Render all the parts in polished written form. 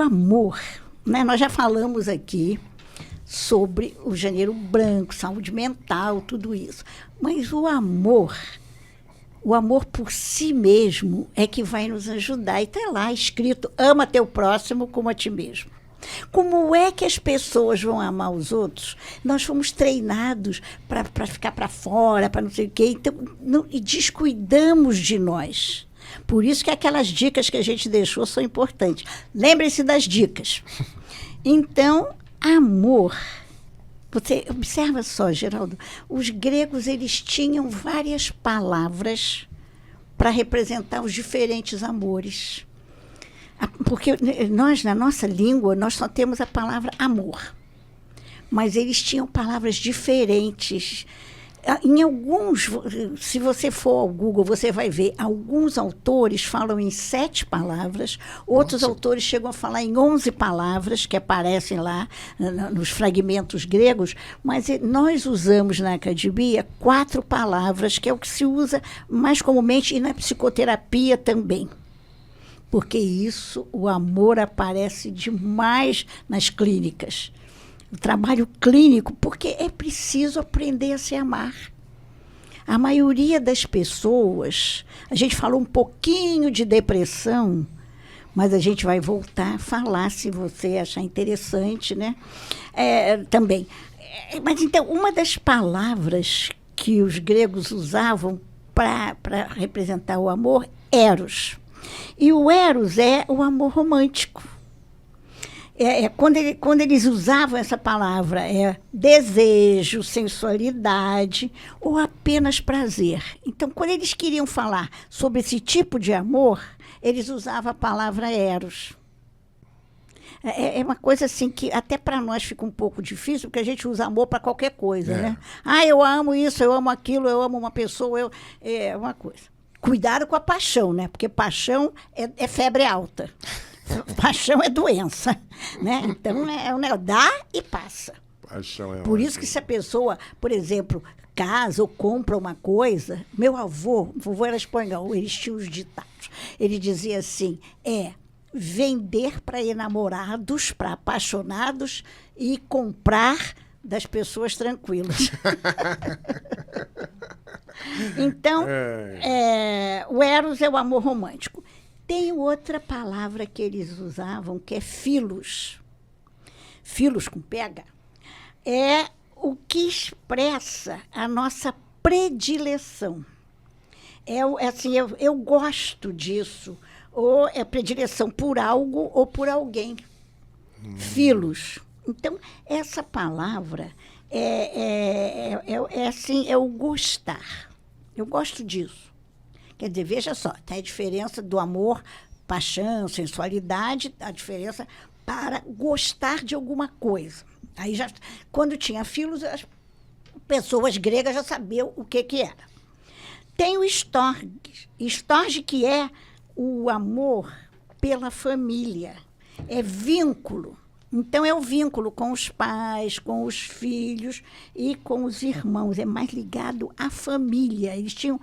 amor, né? Nós já falamos aqui sobre o Janeiro Branco, saúde mental, tudo isso. Mas o amor por si mesmo é que vai nos ajudar. E está lá escrito, ama teu próximo como a ti mesmo. Como é que as pessoas vão amar os outros? Nós fomos treinados para ficar para fora, para não sei o quê, então, e descuidamos de nós. Por isso que aquelas dicas que a gente deixou são importantes. Lembrem-se das dicas. Então, amor. Você observa só, Geraldo, os gregos eles tinham várias palavras para representar os diferentes amores. Porque nós, na nossa língua, nós só temos a palavra amor. Mas eles tinham palavras diferentes. Em alguns, se você for ao Google, você vai ver, alguns autores falam em 7 palavras, outros autores chegam a falar em 11 palavras, que aparecem lá nos fragmentos gregos, mas nós usamos na academia 4 palavras, que é o que se usa mais comumente, e na psicoterapia também. Porque isso, o amor aparece demais nas clínicas. O trabalho clínico, porque é preciso aprender a se amar. A maioria das pessoas, a gente falou um pouquinho de depressão, mas a gente vai voltar a falar, se você achar interessante, né? Também. Mas então, uma das palavras que os gregos usavam para representar o amor, eros. E o eros é o amor romântico. Quando eles usavam essa palavra, desejo, sensualidade ou apenas prazer. Então, quando eles queriam falar sobre esse tipo de amor, eles usavam a palavra eros. É uma coisa assim que até para nós fica um pouco difícil, porque a gente usa amor para qualquer coisa, né? Eu amo isso, eu amo aquilo, eu amo uma pessoa, é uma coisa. Cuidado com a paixão, né? Porque paixão é febre alta. Paixão é doença, né? Então, dá e passa. Paixão é Por isso que se a pessoa, por exemplo, casa ou compra uma coisa, meu vovô era espanhol, eles tinham os ditados. Ele dizia assim, vender para enamorados, para apaixonados e comprar das pessoas tranquilas. Então, o eros é o amor romântico. Tem outra palavra que eles usavam, que é filos. Filos com PH. É o que expressa a nossa predileção. Eu gosto disso. Ou é predileção por algo ou por alguém. Filos. Então, essa palavra é o gostar. Eu gosto disso. Quer dizer, veja só, tem a diferença do amor, paixão, sensualidade, a diferença para gostar de alguma coisa. Aí já, quando tinha filos, as pessoas gregas já sabiam o que era. Tem o storge. Storge que é o amor pela família. É vínculo. Então, é o vínculo com os pais, com os filhos e com os irmãos. É mais ligado à família. Eles tinham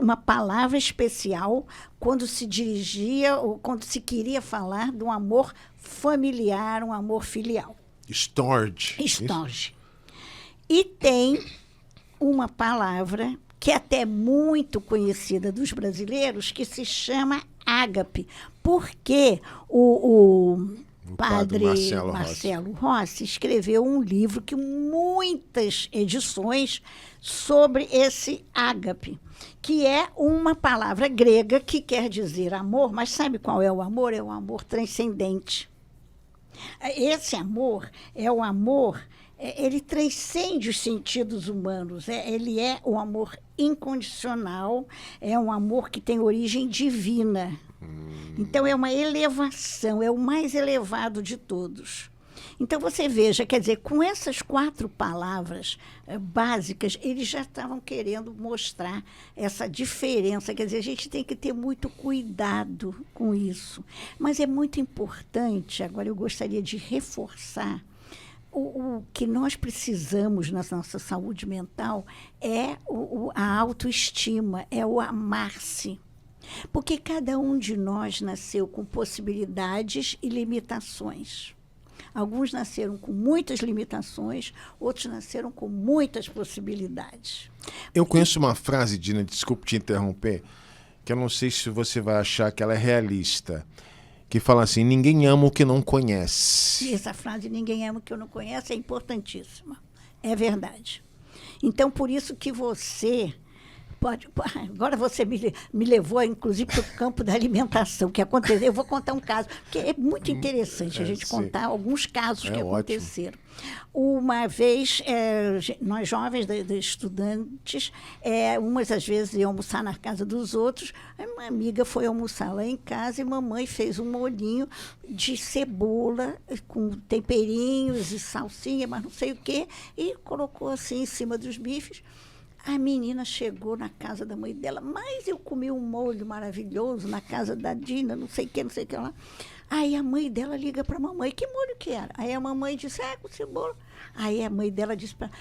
uma palavra especial quando se dirigia ou quando se queria falar de um amor familiar, um amor filial. Storge. Storge. E tem uma palavra que é até muito conhecida dos brasileiros, que se chama ágape. Porque o padre Marcelo Rossi escreveu um livro que muitas edições sobre esse ágape, que é uma palavra grega que quer dizer amor, mas sabe qual é o amor? É o amor transcendente. Esse amor é o amor, ele transcende os sentidos humanos, ele é o amor incondicional, é um amor que tem origem divina. Então, é uma elevação, é o mais elevado de todos. Então, você veja, quer dizer, com essas 4 palavras básicas, eles já estavam querendo mostrar essa diferença. Quer dizer, a gente tem que ter muito cuidado com isso. Mas é muito importante, agora eu gostaria de reforçar, o que nós precisamos na nossa saúde mental é a autoestima, é o amar-se. Porque cada um de nós nasceu com possibilidades e limitações. Alguns nasceram com muitas limitações, outros nasceram com muitas possibilidades. Eu conheço uma frase, Dina, desculpe te interromper, que eu não sei se você vai achar que ela é realista, que fala assim: ninguém ama o que não conhece. E essa frase, ninguém ama o que eu não conheço, é importantíssima. É verdade. Então, por isso que você... Agora você me levou, inclusive, para o campo da alimentação, que aconteceu. Eu vou contar um caso, porque é muito interessante a gente contar alguns casos que aconteceram. Uma vez, nós jovens, estudantes, umas às vezes iam almoçar na casa dos outros, uma amiga foi almoçar lá em casa e mamãe fez um molhinho de cebola com temperinhos e salsinha, mas não sei o quê, e colocou assim em cima dos bifes. A menina chegou na casa da mãe dela, mas eu comi um molho maravilhoso na casa da Dina, não sei o que lá. Aí a mãe dela liga para a mamãe: que molho que era? Aí a mamãe disse: com cebola. Aí a mãe dela disse para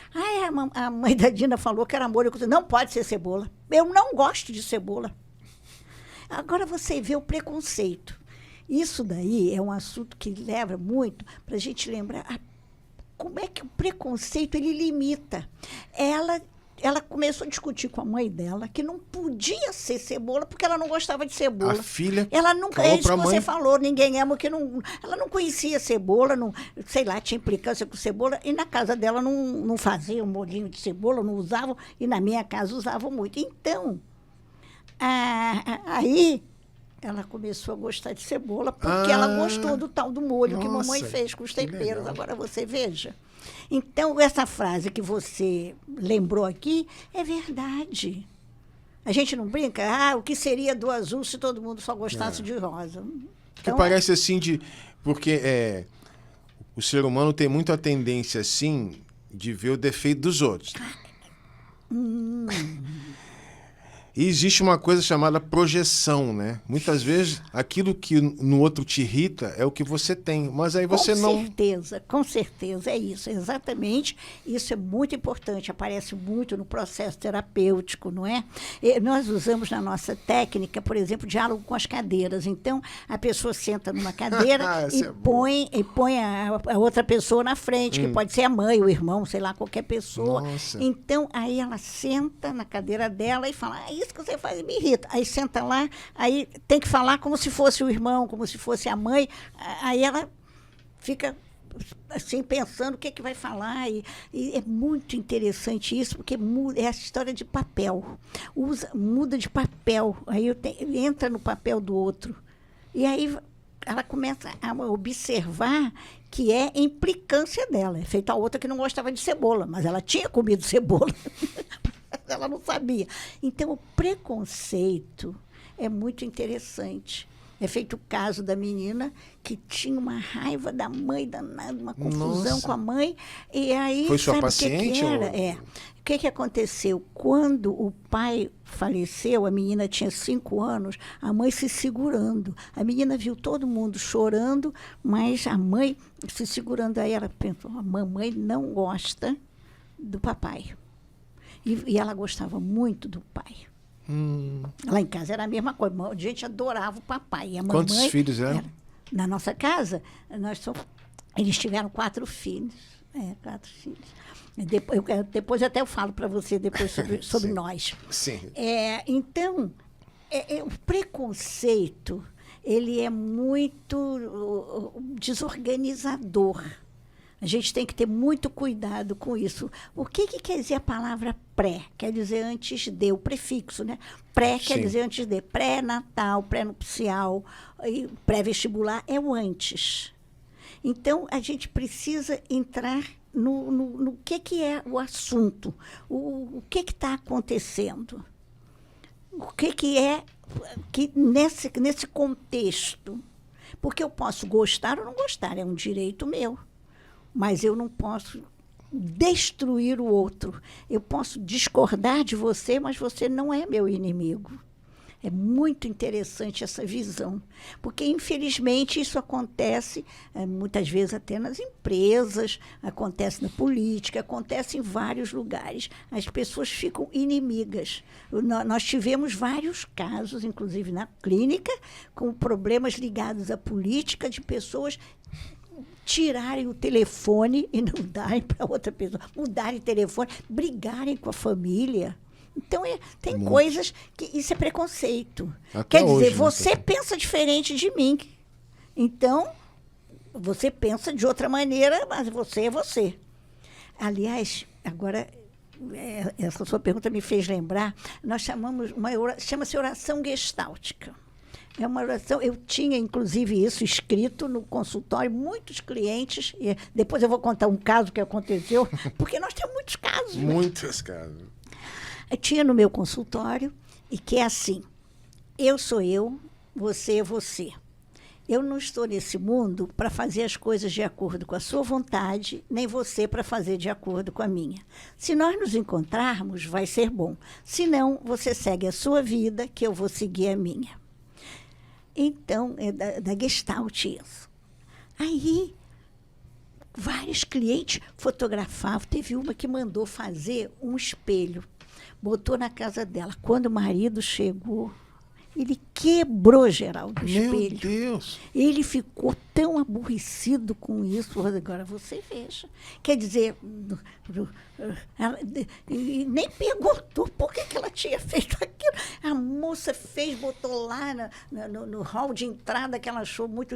a mãe da Dina falou que era molho. Não pode ser cebola. Eu não gosto de cebola. Agora você vê o preconceito. Isso daí é um assunto que leva muito para a gente lembrar como é que o preconceito ele limita. Ela começou a discutir com a mãe dela que não podia ser cebola porque ela não gostava de cebola. A filha ela nunca, é isso que você mãe... falou, ninguém ama que não... Ela não conhecia cebola, não, sei lá, tinha implicância com cebola, e na casa dela não fazia um molhinho de cebola, não usavam, e na minha casa usavam muito. Então, aí ela começou a gostar de cebola porque ela gostou do tal do molho que a mamãe fez com os temperos. Agora você veja. Então, essa frase que você lembrou aqui é verdade. A gente não brinca, o que seria do azul se todo mundo só gostasse de rosa? Então, que parece assim porque o ser humano tem muito a tendência, assim, de ver o defeito dos outros. E existe uma coisa chamada projeção, né? Muitas vezes, aquilo que no outro te irrita é o que você tem, mas aí você não... Com certeza, é isso, exatamente. Isso é muito importante, aparece muito no processo terapêutico, não é? Nós usamos na nossa técnica, por exemplo, diálogo com as cadeiras. Então, a pessoa senta numa cadeira e põe a outra pessoa na frente, que pode ser a mãe, o irmão, sei lá, qualquer pessoa. Nossa. Então, aí ela senta na cadeira dela e fala: isso que você faz me irrita. Aí senta lá, aí tem que falar como se fosse o irmão, como se fosse a mãe. Aí ela fica assim pensando o que é que vai falar. E é muito interessante isso, porque é a história de papel. Muda de papel. Aí entra no papel do outro. E aí ela começa a observar que é implicância dela. É feito a outra que não gostava de cebola, mas ela tinha comido cebola. Ela não sabia. Então, o preconceito é muito interessante. É feito o caso da menina que tinha uma raiva da mãe danada, uma confusão com a mãe. E aí, foi sua sabe paciente? O que era? O que aconteceu? Quando o pai faleceu, a menina tinha 5 anos, a mãe se segurando. A menina viu todo mundo chorando, mas a mãe se segurando. Aí ela pensou: a mamãe não gosta do papai. E ela gostava muito do pai. Lá em casa era a mesma coisa. A gente adorava o papai. E a mamãe, quantos filhos eram? Na nossa casa, eles tiveram 4 filhos. 4 filhos. Depois até eu falo para você depois sobre nós. Sim. Então, o preconceito, ele é muito desorganizador. A gente tem que ter muito cuidado com isso. O que quer dizer a palavra pré? Quer dizer antes de, o prefixo, né? Pré quer dizer antes de. Pré-natal, pré-nupcial, pré-vestibular é o antes. Então, a gente precisa entrar no que é o assunto, o que está acontecendo. O que é que nesse contexto. Porque eu posso gostar ou não gostar, é um direito meu. Mas eu não posso destruir o outro. Eu posso discordar de você, mas você não é meu inimigo. É muito interessante essa visão, porque, infelizmente, isso acontece muitas vezes até nas empresas, acontece na política, acontece em vários lugares. As pessoas ficam inimigas. Nós tivemos vários casos, inclusive na clínica, com problemas ligados à política, de pessoas tirarem o telefone e não darem para outra pessoa, mudarem o telefone, brigarem com a família. Então, tem Muito. Coisas que... Isso é preconceito. Até Quer dizer, hoje, né, você doutor? pensa diferente de mim. Então, você pensa de outra maneira, mas você é você. Aliás, agora, essa sua pergunta me fez lembrar, nós chamamos chama-se oração gestáltica. É uma oração, eu tinha, inclusive, isso escrito no consultório, muitos clientes, e depois eu vou contar um caso que aconteceu, porque nós temos muitos casos. Né? Muitas casas. Eu tinha no meu consultório, e que é assim, eu sou eu, você é você. Eu não estou nesse mundo para fazer as coisas de acordo com a sua vontade, nem você para fazer de acordo com a minha. Se nós nos encontrarmos, vai ser bom. Se não, você segue a sua vida, que eu vou seguir a minha. Então, é da Gestalt isso. Aí, vários clientes fotografavam. Teve uma que mandou fazer um espelho. Botou na casa dela. Quando o marido chegou, ele quebrou, Geraldo, o espelho. Meu Deus! Ele ficou tão aborrecido com isso. Agora você veja. Quer dizer, ela nem perguntou por que ela tinha feito aquilo. A moça fez, botou lá no hall de entrada, que ela achou muito...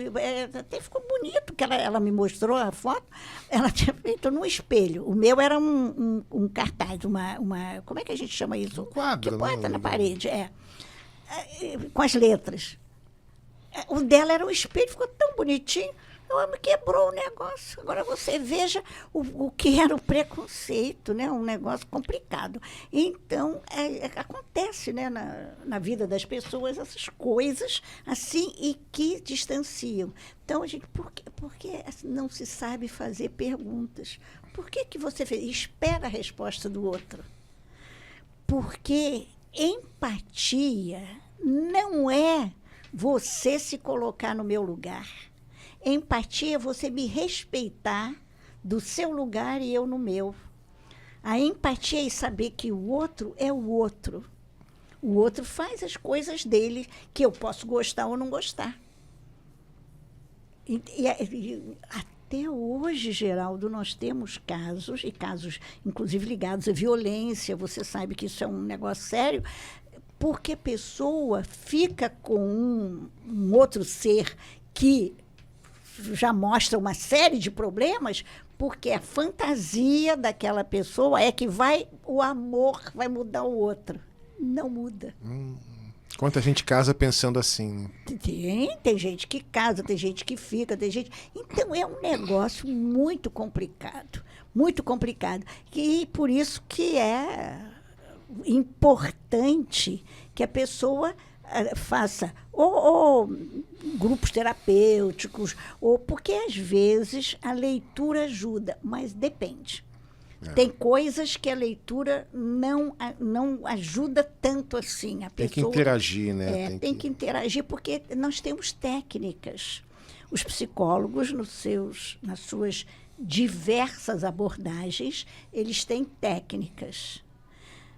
até ficou bonito, que ela me mostrou a foto. Ela tinha feito num espelho. O meu era um cartaz, uma... Como é que a gente chama isso? Um quadro. Que bota na parede, com as letras. O dela era um espelho, ficou tão bonitinho. Me quebrou o negócio. Agora você veja o que era o preconceito, né? Um negócio complicado. Então, acontece, né, na vida das pessoas essas coisas assim e que distanciam. Então, a gente, por que não se sabe fazer perguntas? Por que você fez? Espera a resposta do outro. Porque empatia não é você se colocar no meu lugar. Empatia é você me respeitar do seu lugar e eu no meu. A empatia é saber que o outro é o outro. O outro faz as coisas dele, que eu posso gostar ou não gostar. Até hoje, Geraldo, nós temos casos, e casos inclusive ligados à violência, você sabe que isso é um negócio sério, porque a pessoa fica com um outro ser que já mostra uma série de problemas, porque a fantasia daquela pessoa é que o amor vai mudar o outro. Não muda. Quanta gente casa pensando assim. Tem gente que casa, tem gente que fica, tem gente... Então, é um negócio muito complicado. Muito complicado. E por isso que é importante que a pessoa faça ou grupos terapêuticos, porque às vezes a leitura ajuda, mas depende. Tem coisas que a leitura não ajuda tanto assim. A Tem pessoa, que interagir, né? Tem que interagir, porque nós temos técnicas. Os psicólogos, nas suas diversas abordagens, eles têm técnicas.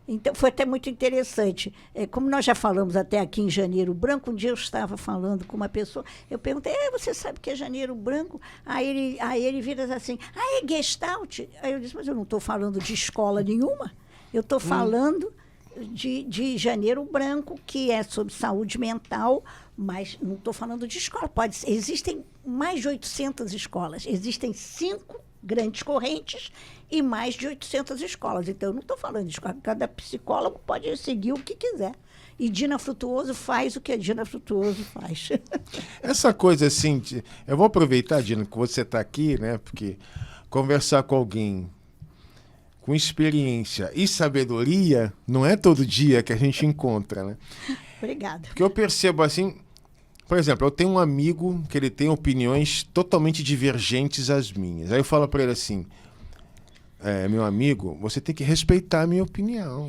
Então, foi até muito interessante. Como nós já falamos até aqui em Janeiro Branco, um dia eu estava falando com uma pessoa, eu perguntei, você sabe o que é Janeiro Branco? Aí ele vira assim, é Gestalt? Aí eu disse, mas eu não estou falando de escola nenhuma, eu estou falando de Janeiro Branco, que é sobre saúde mental, mas não estou falando de escola. Existem mais de 800 escolas, existem 5 grandes correntes e mais de 800 escolas. Então, eu não estou falando de escola. Cada psicólogo pode seguir o que quiser. E Dina Frutuoso faz o que a Dina Frutuoso faz. Essa coisa assim, eu vou aproveitar, Dina, que você está aqui, né? Porque conversar com alguém com experiência e sabedoria não é todo dia que a gente encontra, né? Obrigada. Porque eu percebo assim, por exemplo, eu tenho um amigo que ele tem opiniões totalmente divergentes às minhas. Aí eu falo para ele assim, meu amigo, você tem que respeitar a minha opinião.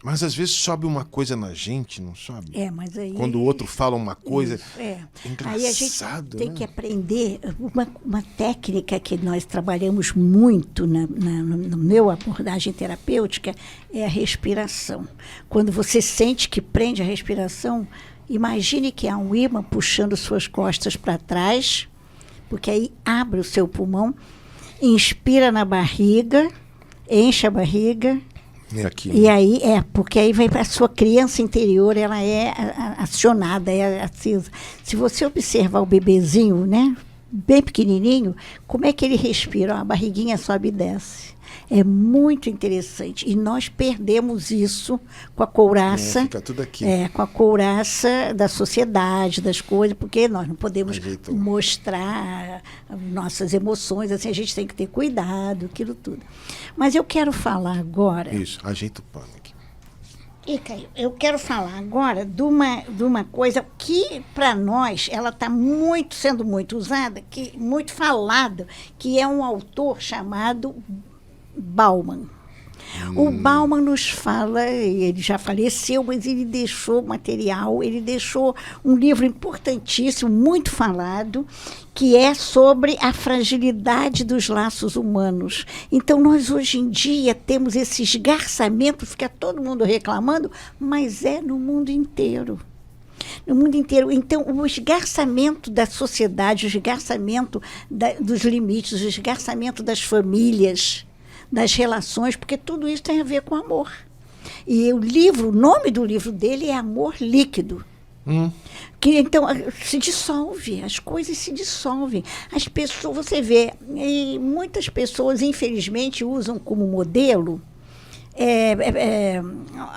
Mas às vezes sobe uma coisa na gente, não sobe? Mas aí... Quando o outro fala uma coisa... Isso, é engraçado, aí a gente tem né? que aprender uma técnica que nós trabalhamos muito no meu abordagem terapêutica, é a respiração. Quando você sente que prende a respiração, imagine que há um ímã puxando suas costas para trás, porque aí abre o seu pulmão, inspira na barriga, enche a barriga, Aqui, e aí porque aí vai para a sua criança interior, ela é acionada, é acesa. Se você observar o bebezinho, né, bem pequenininho, como é que ele respira? A barriguinha sobe e desce. É muito interessante. E nós perdemos isso com a couraça. Fica tudo aqui. Com a couraça da sociedade, das coisas, porque nós não podemos mostrar nossas emoções, assim, a gente tem que ter cuidado, aquilo tudo. Mas eu quero falar agora... Isso, ajeita o pano aqui. Eu quero falar agora de uma coisa que, para nós, ela está sendo muito usada, muito falada, que é um autor chamado Bauman. O Bauman nos fala, ele já faleceu, mas ele deixou material, ele deixou um livro importantíssimo, muito falado, que é sobre a fragilidade dos laços humanos. Então, nós hoje em dia temos esse esgarçamento, fica todo mundo reclamando, mas é no mundo inteiro. No mundo inteiro. Então, o esgarçamento da sociedade, o esgarçamento dos limites, o esgarçamento das famílias, das relações, porque tudo isso tem a ver com amor. E o nome do livro dele é Amor Líquido. Que então se dissolve, as coisas se dissolvem. As pessoas, você vê, e muitas pessoas, infelizmente, usam como modelo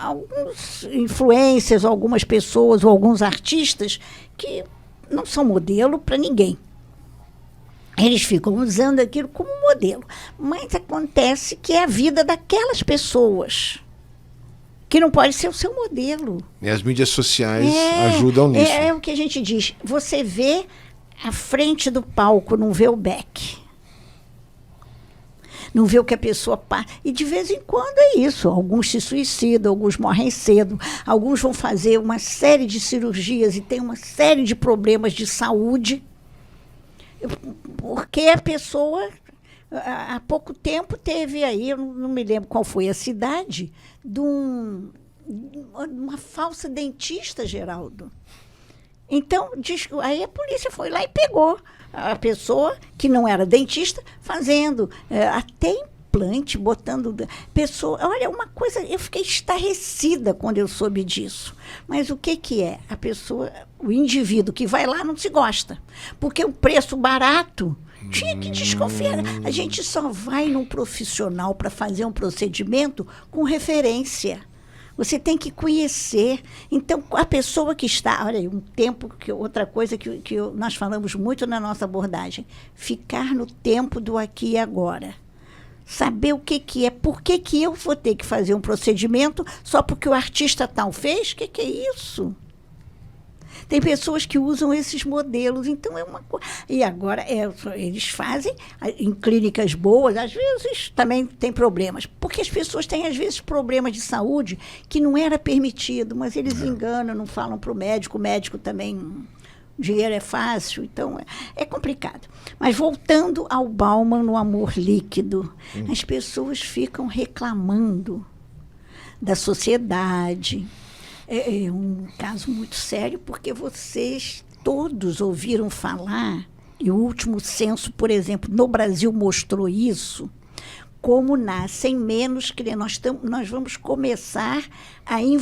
alguns influencers, algumas pessoas ou alguns artistas que não são modelo para ninguém. Eles ficam usando aquilo como modelo. Mas acontece que é a vida daquelas pessoas que não pode ser o seu modelo. E as mídias sociais ajudam nisso. É o que a gente diz. Você vê a frente do palco, não vê o back. Não vê o que a pessoa passa. E de vez em quando é isso. Alguns se suicidam, alguns morrem cedo, alguns vão fazer uma série de cirurgias e tem uma série de problemas de saúde. Porque a pessoa, há pouco tempo, teve aí, eu não me lembro qual foi a cidade, de uma falsa dentista, Geraldo. Então, aí a polícia foi lá e pegou a pessoa que não era dentista, fazendo até implante, botando... Olha, uma coisa, eu fiquei estarrecida quando eu soube disso. Mas o que é? A pessoa, o indivíduo que vai lá não se gosta. Porque o preço barato, tinha que desconfiar. A gente só vai num profissional para fazer um procedimento com referência. Você tem que conhecer. Então, a pessoa que está... Olha, outra coisa que nós falamos muito na nossa abordagem. Ficar no tempo do aqui e agora. Saber o que é. Por que eu vou ter que fazer um procedimento só porque o artista tal fez? O que é isso? Tem pessoas que usam esses modelos, então é uma coisa. E agora eles fazem em clínicas boas, às vezes também tem problemas, porque as pessoas têm, às vezes, problemas de saúde que não era permitido, mas eles enganam, não falam para o médico também. Dinheiro é fácil, então é complicado. Mas voltando ao Bauman no Amor Líquido, as pessoas ficam reclamando da sociedade. É um caso muito sério, porque vocês todos ouviram falar, e o último censo, por exemplo, no Brasil mostrou isso, como nascem menos crianças. Nós vamos começar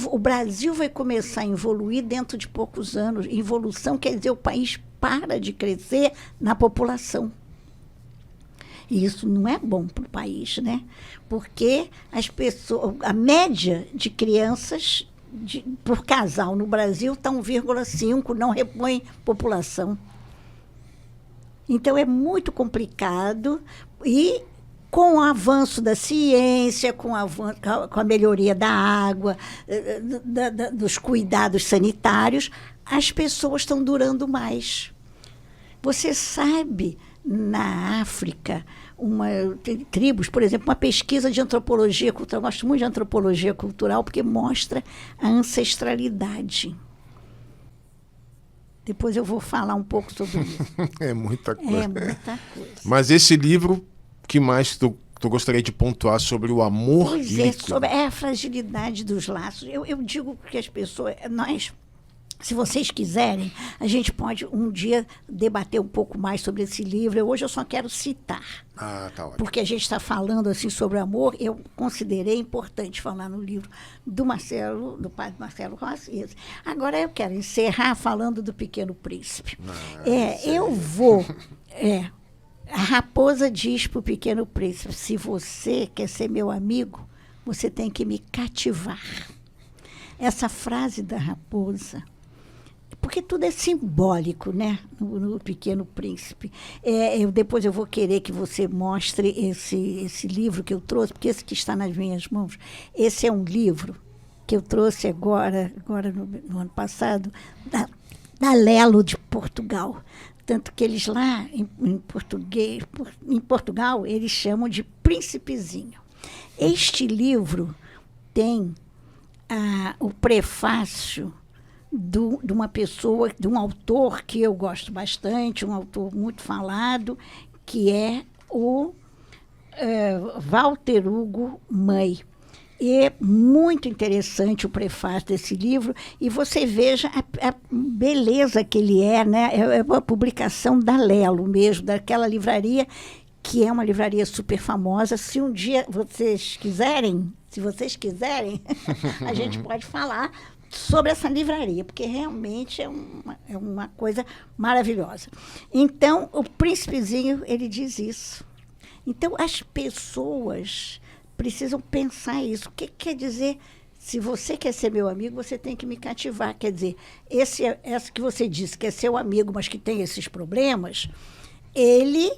o Brasil vai começar a evoluir dentro de poucos anos. Evolução quer dizer o país para de crescer na população. E isso não é bom para o país, né? Porque a média de crianças por casal no Brasil está 1,5, não repõe população. Então é muito complicado e com o avanço da ciência, com a melhoria da água, dos cuidados sanitários, as pessoas estão durando mais. Você sabe, na África, tem tribos, por exemplo, uma pesquisa de antropologia cultural. Eu gosto muito de antropologia cultural porque mostra a ancestralidade. Depois eu vou falar um pouco sobre isso. É muita coisa. É muita coisa. Mas esse livro, que mais tu gostaria de pontuar sobre o amor Pois líquido? sobre a fragilidade dos laços. Eu digo que as pessoas, nós, se vocês quiserem, a gente pode um dia debater um pouco mais sobre esse livro. Hoje eu só quero citar. Ah, tá ótimo. Porque a gente está falando assim sobre amor, eu considerei importante falar no livro do padre Marcelo Rossi. Agora eu quero encerrar falando do Pequeno Príncipe. A raposa diz para o Pequeno Príncipe: se você quer ser meu amigo, você tem que me cativar. Essa frase da raposa, porque tudo é simbólico, né? No Pequeno Príncipe. Depois eu vou querer que você mostre esse livro que eu trouxe, porque esse que está nas minhas mãos, esse é um livro que eu trouxe agora no ano passado, da Lelo de Portugal. Tanto que eles lá, em Portugal, eles chamam de Príncipezinho. Este livro tem o prefácio de uma pessoa, de um autor que eu gosto bastante, um autor muito falado, que é o Walter Hugo May. É muito interessante o prefácio desse livro, e você veja a beleza que ele é, né? É uma publicação da Lelo mesmo, daquela livraria, que é uma livraria super famosa. Se um dia vocês quiserem, a gente pode falar sobre essa livraria, porque realmente é uma coisa maravilhosa. Então, o Príncipezinho, ele diz isso. Então, as pessoas precisam pensar isso. O que quer dizer, se você quer ser meu amigo, você tem que me cativar? Quer dizer, esse que você disse que é seu amigo, mas que tem esses problemas, ele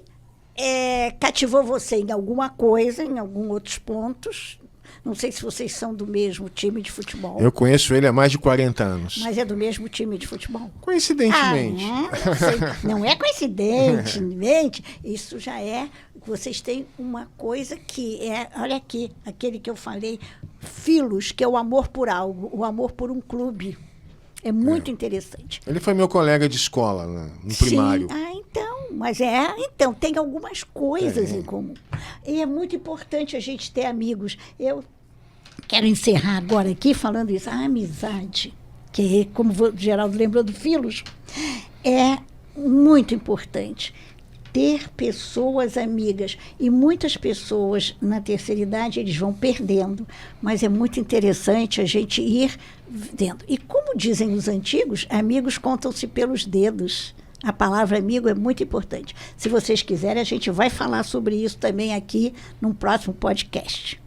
cativou você em alguma coisa, em alguns outros pontos. Não sei se vocês são do mesmo time de futebol. Eu conheço ele há mais de 40 anos. Mas é do mesmo time de futebol? Coincidentemente. Não é coincidentemente. Isso já é... Vocês têm uma coisa que é... Olha aqui, aquele que eu falei, filos, que é o amor por algo, o amor por um clube. É muito interessante. Ele foi meu colega de escola, né, no primário. Então, tem algumas coisas em comum. E é muito importante a gente ter amigos. Eu quero encerrar agora aqui falando isso. A amizade, que, como o Geraldo lembrou do Filos, é muito importante. Ter pessoas amigas. E muitas pessoas na terceira idade, eles vão perdendo. Mas é muito interessante a gente ir vendo. E como dizem os antigos, amigos contam-se pelos dedos. A palavra amigo é muito importante. Se vocês quiserem, a gente vai falar sobre isso também aqui num próximo podcast.